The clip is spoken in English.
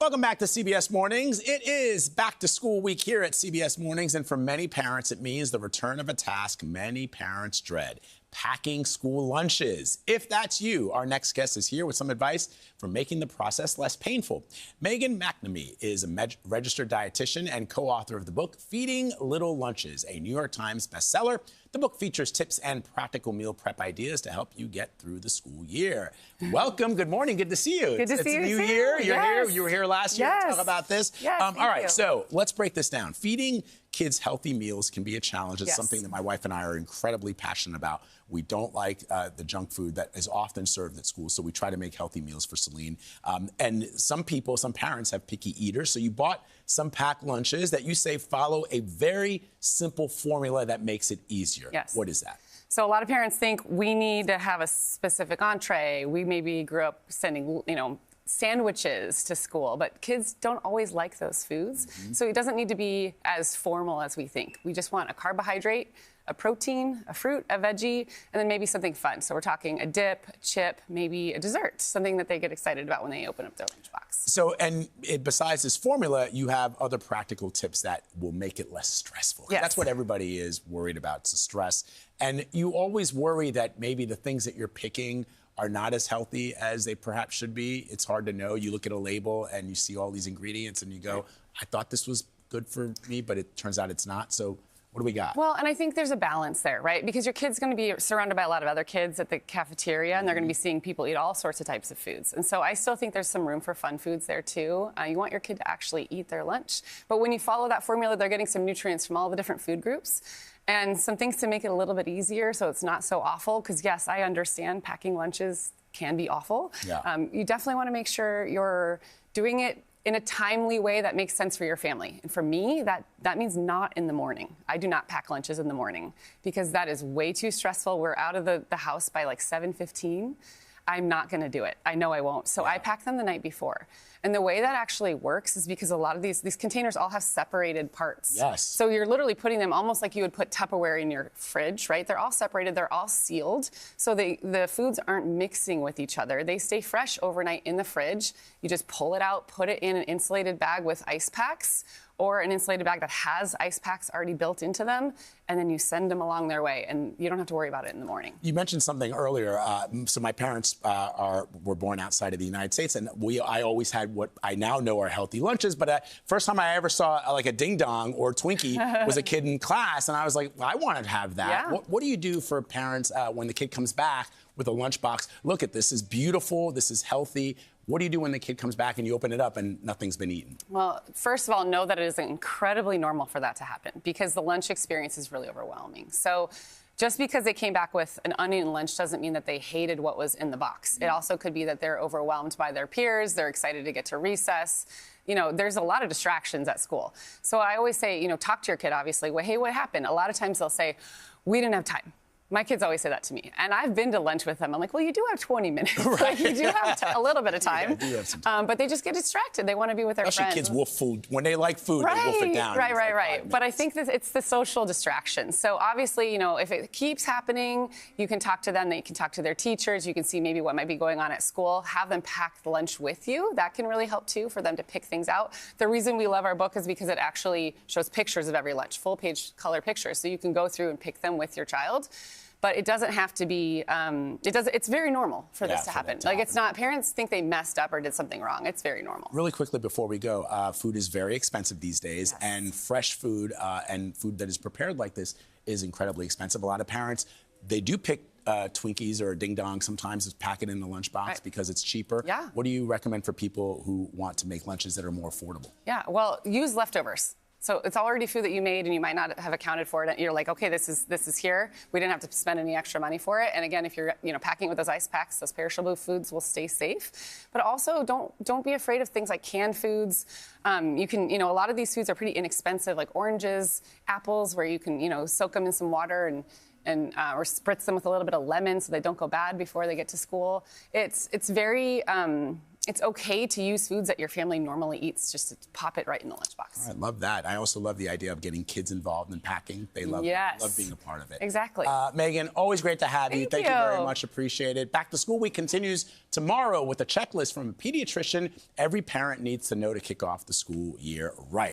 Welcome back to CBS Mornings. It is back to school week here at CBS Mornings, and for many parents, it means the return of a task many parents dread: packing school lunches. If that's you, our next guest is here with some advice for making the process less painful. Megan McNamee is a registered dietitian and co-author of the book Feeding Little Lunches, a New York Times bestseller. The book features tips and practical meal prep ideas to help you get through the school year. Welcome. Good morning. Good to see you. Good to see you. It's a new year. You're here. You were here last year to talk about this. Yes, all right. you. So let's break this down. Feeding kids healthy meals can be a challenge. It's Yes. something that my wife and I are incredibly passionate about. We don't like the junk food that is often served at school, so we try to make healthy meals for Celine. And some parents have picky eaters, so you bought some packed lunches that you say follow a very simple formula that makes it easier. Yes. What is that? So a lot of parents think we need to have a specific entree. We maybe grew up sending, sandwiches to school, but kids don't always like those foods. So it doesn't need to be as formal as we think. We just want a carbohydrate, a protein, a fruit, a veggie, and then maybe something fun. So we're talking a dip, chip, maybe a dessert, something that they get excited about when they open up their lunchbox. So, besides this formula, you have other practical tips that will make it less stressful. Yes. That's what everybody is worried about, is the stress. And you always worry that maybe the things that you're picking are not as healthy as they perhaps should be. It's hard to know. You look at a label and you see all these ingredients and you go, I thought this was good for me, but it turns out it's not. So what do we got? Well, and I think there's a balance there, right? Because your kid's going to be surrounded by a lot of other kids at the cafeteria, and they're going to be seeing people eat all sorts of types of foods. And so I still think there's some room for fun foods there, too. You want your kid to actually eat their lunch. But when you follow that formula, they're getting some nutrients from all the different food groups and some things to make it a little bit easier so it's not so awful. Because, yes, I understand packing lunches can be awful. Yeah. You definitely want to make sure you're doing it in a timely way that makes sense for your family. And for me, that means not in the morning. I do not pack lunches in the morning because that is way too stressful. We're out of the house by like 7:15. I'm not going to do it. I know I won't. So I pack them the night before. And the way that actually works is because a lot of these containers all have separated parts. Yes. So you're literally putting them almost like you would put Tupperware in your fridge, right? They're all separated. They're all sealed. So the foods aren't mixing with each other. They stay fresh overnight in the fridge. You just pull it out, put it in an insulated bag with ice packs, or an insulated bag that has ice packs already built into them, and then you send them along their way, and you don't have to worry about it in the morning. You mentioned something earlier. So my parents were born outside of the United States, and I always had what I now know are healthy lunches. But first time I ever saw like a Ding Dong or Twinkie was a kid in class, and I was like, well, I wanted to have that. Yeah. What do you do for parents when the kid comes back with a lunchbox? Look at this is beautiful. This is healthy. What do you do when the kid comes back and you open it up and nothing's been eaten? Well, first of all, know that it is incredibly normal for that to happen because the lunch experience is really overwhelming. So just because they came back with an uneaten lunch doesn't mean that they hated what was in the box. It also could be that they're overwhelmed by their peers. They're excited to get to recess. There's a lot of distractions at school. So I always say, talk to your kid, obviously. Well, hey, what happened? A lot of times they'll say, we didn't have time. My kids always say that to me. And I've been to lunch with them. I'm like, well, you do have 20 minutes. Right. Like, you do have a little bit of time. Yeah, you do have some time. But they just get distracted. They want to be with their friends. Kids wolf food. When they like food, they wolf it down. Right. But I think that it's the social distraction. So obviously, if it keeps happening, you can talk to them. They can talk to their teachers. You can see maybe what might be going on at school. Have them pack the lunch with you. That can really help, too, for them to pick things out. The reason we love our book is because it actually shows pictures of every lunch, full-page color pictures. So you can go through and pick them with your child. But it doesn't have to be, it's very normal for this to happen. It's not, parents think they messed up or did something wrong. It's very normal. Really quickly before we go, food is very expensive these days, and fresh food and food that is prepared like this is incredibly expensive. A lot of parents, they do pick Twinkies or a Ding Dong sometimes to pack it in the lunchbox because it's cheaper. Yeah. What do you recommend for people who want to make lunches that are more affordable? Yeah, well, use leftovers. So it's already food that you made and you might not have accounted for it. You're like, okay, this is here. We didn't have to spend any extra money for it. And again, if you're packing with those ice packs, those perishable foods will stay safe. But also don't be afraid of things like canned foods. You can, a lot of these foods are pretty inexpensive, like oranges, apples, where you can, soak them in some water and or spritz them with a little bit of lemon so they don't go bad before they get to school. It's very it's okay to use foods that your family normally eats, just to pop it right in the lunchbox. I love that. I also love the idea of getting kids involved in packing. They love being a part of it. Exactly. Megan, always great to have you. Thank you very much. Appreciate it. Back to School Week continues tomorrow with a checklist from a pediatrician every parent needs to know to kick off the school year right.